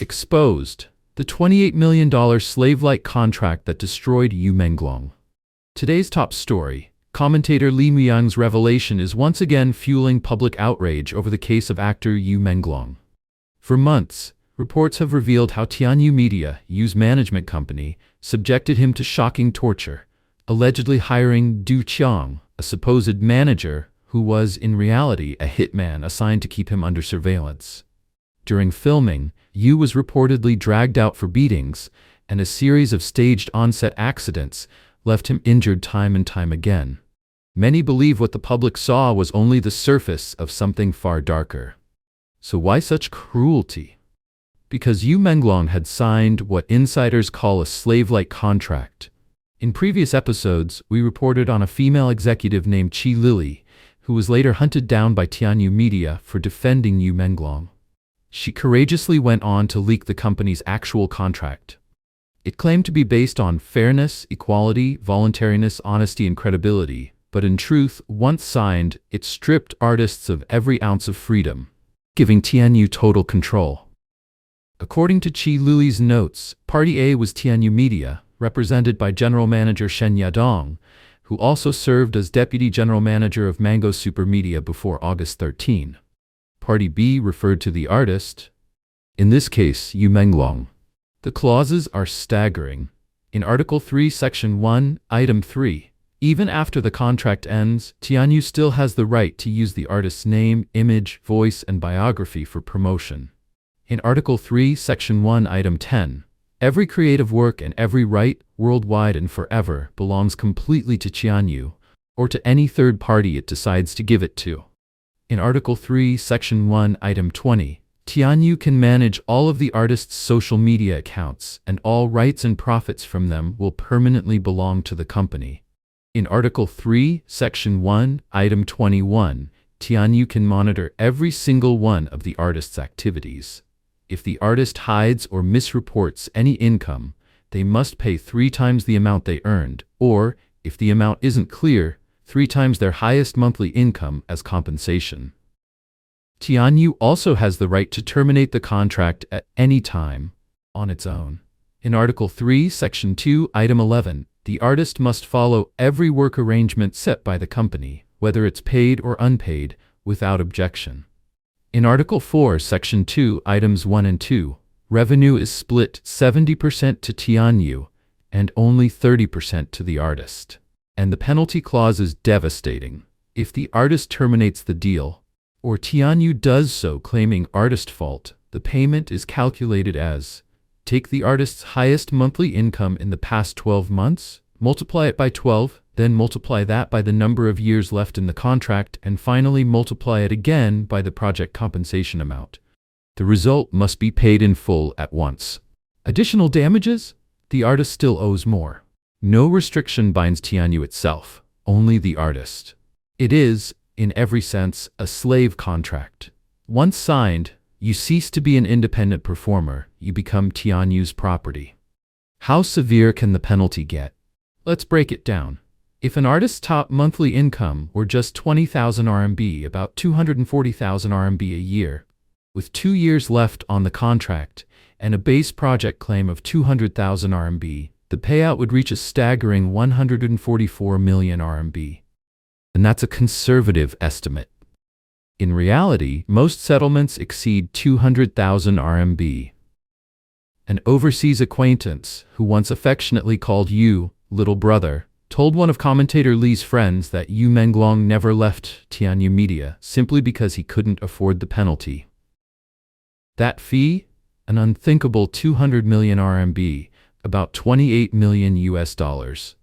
Exposed. The $28 million slave-like contract that destroyed Yu Menglong. Today's top story. Commentator Li Muyang's revelation is once again fueling public outrage over the case of actor Yu Menglong. For months, reports have revealed how Tianyu Media, Yu's management company, subjected him to shocking torture, allegedly hiring Du Qiang, a supposed manager who was in reality a hitman assigned to keep him under surveillance. During filming, Yu was reportedly dragged out for beatings, and a series of staged on-set accidents left him injured time and time again. Many believe what the public saw was only the surface of something far darker. So why such cruelty? Because Yu Menglong had signed what insiders call a slave-like contract. In previous episodes, we reported on a female executive named Qi Lili, who was later hunted down by Tianyu Media for defending Yu Menglong. She courageously went on to leak the company's actual contract. It claimed to be based on fairness, equality, voluntariness, honesty, and credibility, but in truth, once signed, it stripped artists of every ounce of freedom, giving Tianyu total control. According to Qi Lili's notes, Party A was Tianyu Media, represented by General Manager Shen Yadong, who also served as Deputy General Manager of Mango Super Media before August 13. Party B referred to the artist, in this case, Yu Menglong. The clauses are staggering. In Article 3, Section 1, Item 3, even after the contract ends, Tianyu still has the right to use the artist's name, image, voice, and biography for promotion. In Article 3, Section 1, Item 10, every creative work and every right, worldwide and forever, belongs completely to Tianyu, or to any third party it decides to give it to. In Article 3, Section 1, Item 20, Tianyu can manage all of the artist's social media accounts, and all rights and profits from them will permanently belong to the company. In Article 3, Section 1, Item 21, Tianyu can monitor every single one of the artist's activities. If the artist hides or misreports any income, they must pay 3 times the amount they earned, or, if the amount isn't clear, 3 times their highest monthly income as compensation. Tianyu also has the right to terminate the contract at any time, on its own. In Article 3, Section 2, Item 11, the artist must follow every work arrangement set by the company, whether it's paid or unpaid, without objection. In Article 4, Section 2, Items 1 and 2, revenue is split 70% to Tianyu and only 30% to the artist. And the penalty clause is devastating. If the artist terminates the deal, or Tianyu does so claiming artist fault, the payment is calculated as: take the artist's highest monthly income in the past 12 months, multiply it by 12, then multiply that by the number of years left in the contract, and finally multiply it again by the project compensation amount. The result must be paid in full at once. Additional damages? The artist still owes more. No restriction binds Tianyu itself, only the artist. It is, in every sense, a slave contract. Once signed, you cease to be an independent performer, you become Tianyu's property. How severe can the penalty get? Let's break it down. If an artist's top monthly income were just 20,000 RMB, about 240,000 RMB a year, with 2 years left on the contract, and a base project claim of 200,000 RMB, the payout would reach a staggering 144 million RMB. And that's a conservative estimate. In reality, most settlements exceed 200,000 RMB. An overseas acquaintance, who once affectionately called Yu little brother, told one of commentator Li's friends that Yu Menglong never left Tianyu Media simply because he couldn't afford the penalty. That fee? An unthinkable 200 million RMB, about 28 million US dollars.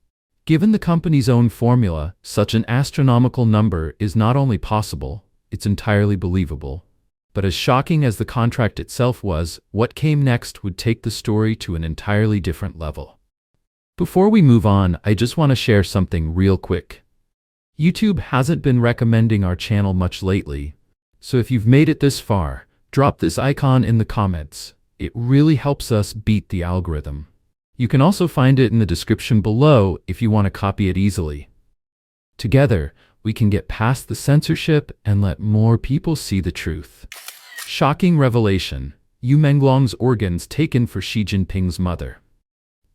Given the company's own formula, such an astronomical number is not only possible, it's entirely believable. But as shocking as the contract itself was, what came next would take the story to an entirely different level. Before we move on, I just want to share something real quick. YouTube hasn't been recommending our channel much lately, so if you've made it this far, drop this icon in the comments. It really helps us beat the algorithm. You can also find it in the description below if you want to copy it easily. Together, we can get past the censorship and let more people see the truth. Shocking revelation. Yu Menglong's organs taken for Xi Jinping's mother.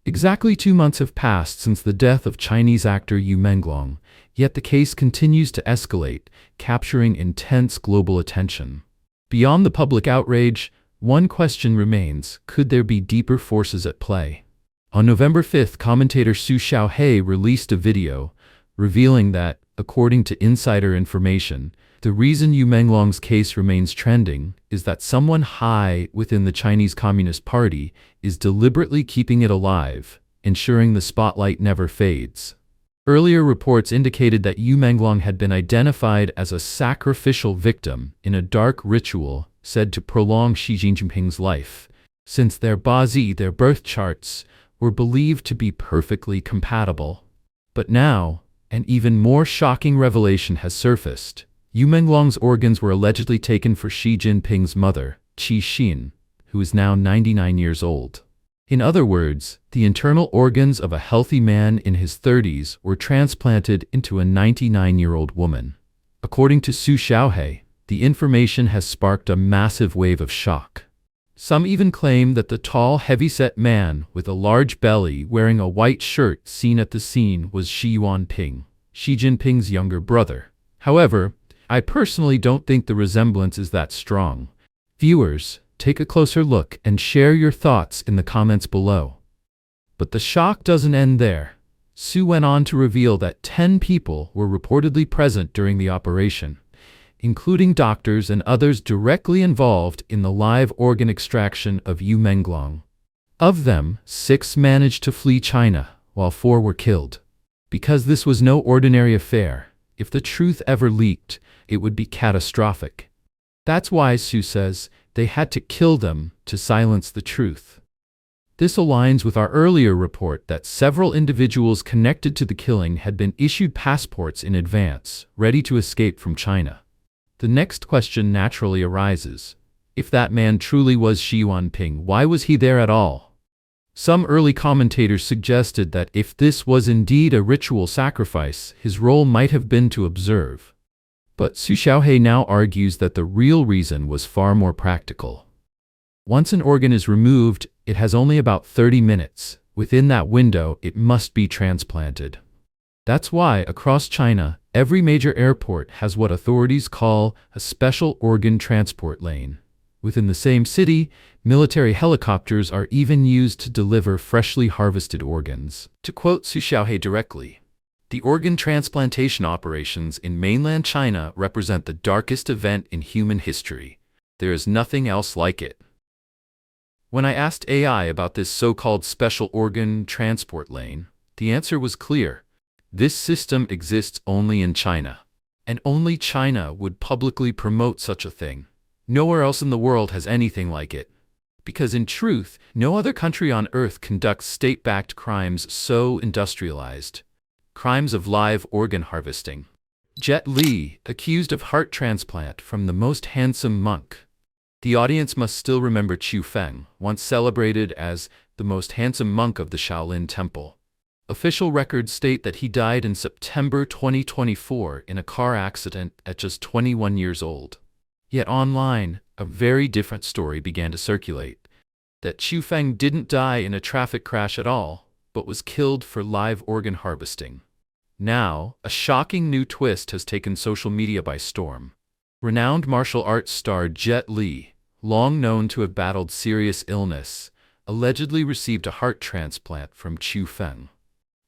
Exactly 2 months have passed since the death of Chinese actor Yu Menglong, yet the case continues to escalate, capturing intense global attention. Beyond the public outrage, one question remains: could there be deeper forces at play? On November 5th, commentator Su Xiaohe released a video revealing that, according to insider information, the reason Yu Menglong's case remains trending is that someone high within the Chinese Communist Party is deliberately keeping it alive, ensuring the spotlight never fades. Earlier reports indicated that Yu Menglong had been identified as a sacrificial victim in a dark ritual said to prolong Xi Jinping's life, since their birth charts, were believed to be perfectly compatible. But now, an even more shocking revelation has surfaced. Yu Menglong's organs were allegedly taken for Xi Jinping's mother, Qiu Feng, who is now 99 years old. In other words, the internal organs of a healthy man in his 30s were transplanted into a 99-year-old woman. According to Su Xiaohe, the information has sparked a massive wave of shock. Some even claim that the tall, heavy-set man with a large belly wearing a white shirt seen at the scene was Xi Jinping, Xi Jinping's younger brother. However, I personally don't think the resemblance is that strong. Viewers, take a closer look and share your thoughts in the comments below. But the shock doesn't end there. Su went on to reveal that 10 people were reportedly present during the operation, including doctors and others directly involved in the live organ extraction of Yu Menglong. Of them, 6 managed to flee China, while 4 were killed. Because this was no ordinary affair, if the truth ever leaked, it would be catastrophic. That's why Su says they had to kill them to silence the truth. This aligns with our earlier report that several individuals connected to the killing had been issued passports in advance, ready to escape from China. The next question naturally arises: if that man truly was Xi Jinping, why was he there at all? Some early commentators suggested that if this was indeed a ritual sacrifice, his role might have been to observe. But Su Xiaohe now argues that the real reason was far more practical. Once an organ is removed, it has only about 30 minutes. Within that window, it must be transplanted. That's why, across China, every major airport has what authorities call a special organ transport lane. Within the same city, military helicopters are even used to deliver freshly harvested organs. To quote Su Xiaohe directly, "The organ transplantation operations in mainland China represent the darkest event in human history. There is nothing else like it." When I asked AI about this so-called special organ transport lane, the answer was clear. This system exists only in China. And only China would publicly promote such a thing. Nowhere else in the world has anything like it. Because in truth, no other country on earth conducts state-backed crimes so industrialized. Crimes of live organ harvesting. Jet Li, accused of heart transplant from the most handsome monk. The audience must still remember Qiu Feng, once celebrated as the most handsome monk of the Shaolin temple. Official records state that he died in September 2024 in a car accident at just 21 years old. Yet online, a very different story began to circulate. That Qiu Feng didn't die in a traffic crash at all, but was killed for live organ harvesting. Now, a shocking new twist has taken social media by storm. Renowned martial arts star Jet Li, long known to have battled serious illness, allegedly received a heart transplant from Qiu Feng.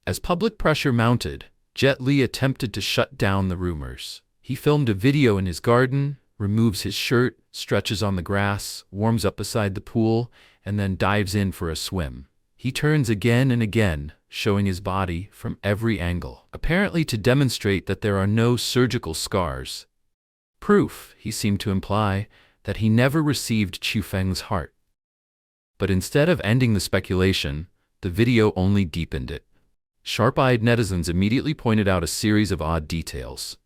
As public pressure mounted, Jet Li attempted to shut down the rumors. He filmed a video in his garden, removes his shirt, stretches on the grass, warms up beside the pool, and then dives in for a swim. He turns again and again, showing his body from every angle, apparently to demonstrate that there are no surgical scars. Proof, he seemed to imply, that he never received Qiu Feng's heart. But instead of ending the speculation, the video only deepened it. Sharp-eyed netizens immediately pointed out a series of odd details.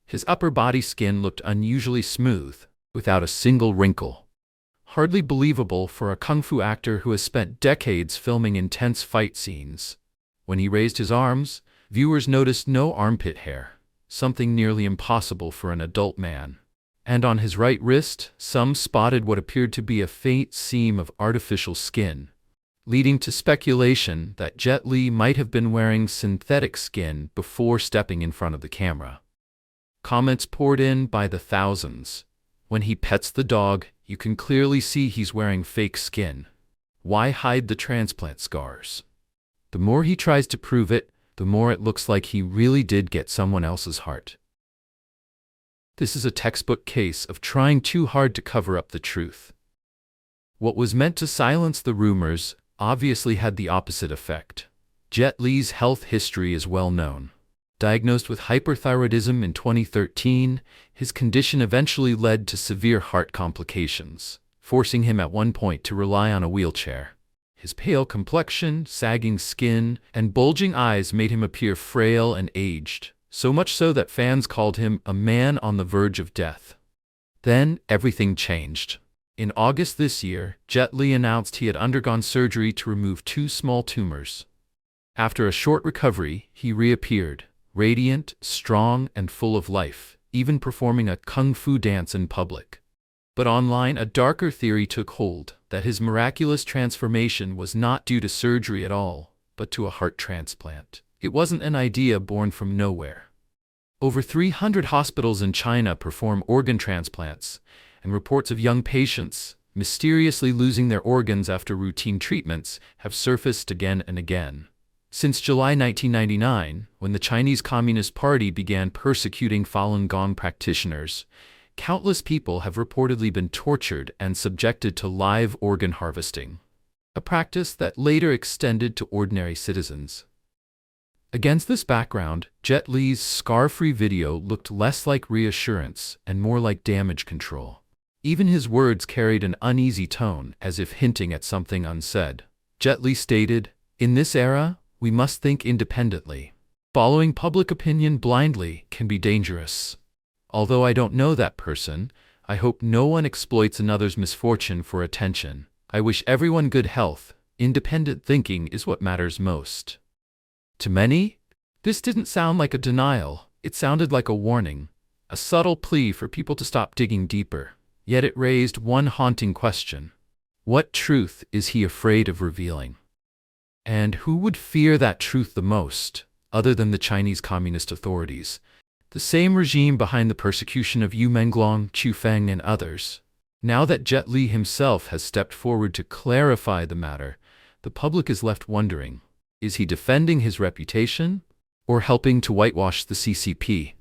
His upper body skin looked unusually smooth, without a single wrinkle. Hardly believable for a kung fu actor who has spent decades filming intense fight scenes. When he raised his arms, viewers noticed no armpit hair, something nearly impossible for an adult man. And on his right wrist, some spotted what appeared to be a faint seam of artificial skin, leading to speculation that Jet Li might have been wearing synthetic skin before stepping in front of the camera. Comments poured in by the thousands. When he pets the dog, you can clearly see he's wearing fake skin. Why hide the transplant scars? The more he tries to prove it, the more it looks like he really did get someone else's heart. This is a textbook case of trying too hard to cover up the truth. What was meant to silence the rumors obviously had the opposite effect. Jet Li's health history is well known. Diagnosed with hyperthyroidism in 2013, his condition eventually led to severe heart complications, forcing him at one point to rely on a wheelchair. His pale complexion, sagging skin, and bulging eyes made him appear frail and aged, so much so that fans called him a man on the verge of death. Then, everything changed. In August this year, Jet Li announced he had undergone surgery to remove 2 small tumors. After a short recovery, he reappeared, radiant, strong, and full of life, even performing a kung fu dance in public. But online, a darker theory took hold, that his miraculous transformation was not due to surgery at all, but to a heart transplant. It wasn't an idea born from nowhere. Over 300 hospitals in China perform organ transplants, and reports of young patients mysteriously losing their organs after routine treatments have surfaced again and again. Since July 1999, when the Chinese Communist Party began persecuting Falun Gong practitioners, countless people have reportedly been tortured and subjected to live organ harvesting, a practice that later extended to ordinary citizens. Against this background, Jet Li's scar-free video looked less like reassurance and more like damage control. Even his words carried an uneasy tone, as if hinting at something unsaid. Jet Li stated, "In this era, we must think independently. Following public opinion blindly can be dangerous. Although I don't know that person, I hope no one exploits another's misfortune for attention. I wish everyone good health. Independent thinking is what matters most." To many, this didn't sound like a denial. It sounded like a warning, a subtle plea for people to stop digging deeper. Yet it raised one haunting question. What truth is he afraid of revealing? And who would fear that truth the most, other than the Chinese Communist authorities, the same regime behind the persecution of Yu Menglong, Qiu Feng, and others? Now that Jet Li himself has stepped forward to clarify the matter, the public is left wondering, is he defending his reputation or helping to whitewash the CCP?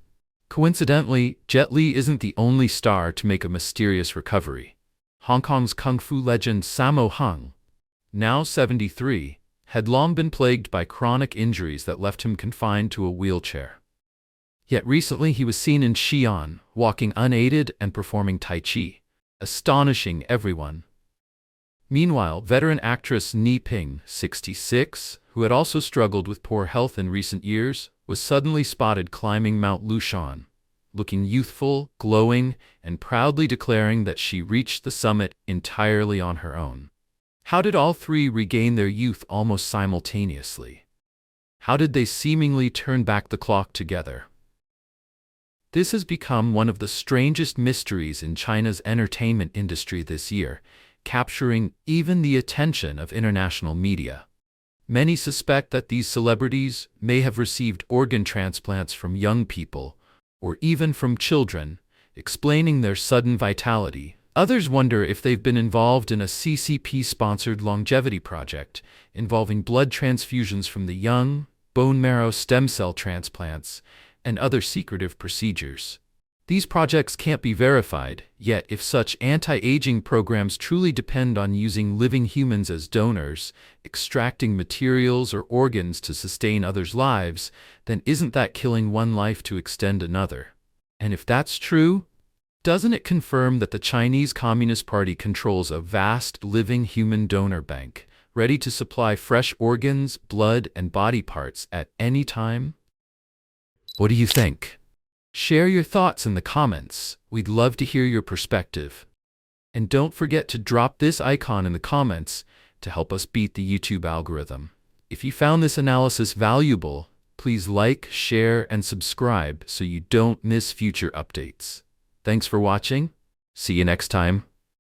Coincidentally, Jet Li isn't the only star to make a mysterious recovery. Hong Kong's kung fu legend Sammo Hung, now 73, had long been plagued by chronic injuries that left him confined to a wheelchair. Yet recently he was seen in Xi'an, walking unaided and performing Tai Chi, astonishing everyone. Meanwhile, veteran actress Ni Ping, 66, who had also struggled with poor health in recent years, was suddenly spotted climbing Mount Lushan, looking youthful, glowing, and proudly declaring that she reached the summit entirely on her own. How did all three regain their youth almost simultaneously? How did they seemingly turn back the clock together? This has become one of the strangest mysteries in China's entertainment industry this year, capturing even the attention of international media. Many suspect that these celebrities may have received organ transplants from young people, or even from children, explaining their sudden vitality. Others wonder if they've been involved in a CCP-sponsored longevity project involving blood transfusions from the young, bone marrow stem cell transplants, and other secretive procedures. These projects can't be verified, yet if such anti-aging programs truly depend on using living humans as donors, extracting materials or organs to sustain others' lives, then isn't that killing one life to extend another? And if that's true, doesn't it confirm that the Chinese Communist Party controls a vast living human donor bank, ready to supply fresh organs, blood, and body parts at any time? What do you think? Share your thoughts in the comments. We'd love to hear your perspective. And don't forget to drop this icon in the comments to help us beat the YouTube algorithm. If you found this analysis valuable, please like, share, and subscribe so you don't miss future updates. Thanks for watching. See you next time.